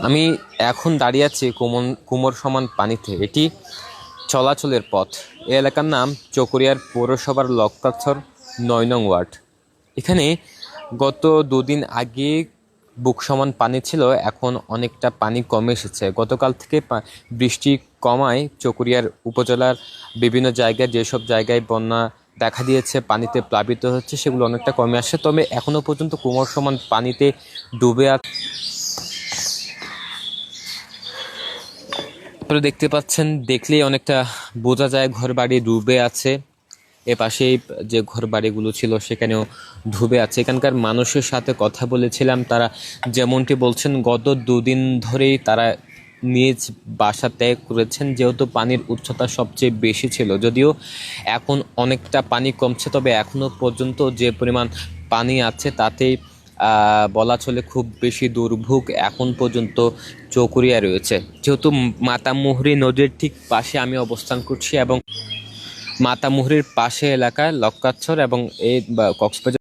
আমি এখন দাঁড়িয়ে আছি কুমোর সমান পানিতে। এটি চলাচলের পথ। এই এলাকার নাম চকরিয়ার পৌরসভার লক্ষ্যাছর ৯ নং ওয়ার্ড। এখানে গত দুদিন আগে বুক সমান পানি ছিল, এখন অনেকটা পানি কমে এসেছে। গতকাল থেকে বৃষ্টি কমায় চকরিয়ার উপজেলার বিভিন্ন জায়গায়, যেসব জায়গায় বন্যা দেখা দিয়েছে, পানিতে প্লাবিত হচ্ছে, সেগুলো অনেকটা কমে আসে। তবে এখনো পর্যন্ত কোমর সমান পানিতে ডুবে আছে। আপনারা দেখতে পাচ্ছেন, দেখলেই অনেকটা বোঝা যায় ঘর বাড়ি ডুবে আছে। এ পাশেই যে ঘর বাড়িগুলো ছিল সেখানেও ডুবে আছে। এখানকার মানুষের সাথে কথা বলেছিলাম, তারা যেমনটি বলছেন গত দুদিন ধরেই তারা নিজ বাসা ত্যাগ করেছেন, যেহেতু পানির উচ্চতা সবচেয়ে বেশি ছিল। যদিও এখন অনেকটা পানি কমছে, তবে এখনো পর্যন্ত যে পরিমাণ পানি আছে তাতেই বলা চলে খুব বেশি দুর্ভোগ এখন পর্যন্ত চকরিয়া রয়েছে। যেহেতু মাতামুহুরী নদীর ঠিক পাশে আমি অবস্থান করছি এবং মাতামুহুরীর পাশে এলাকায় লক্ষ্যাছর এবং এই কক্সবাজার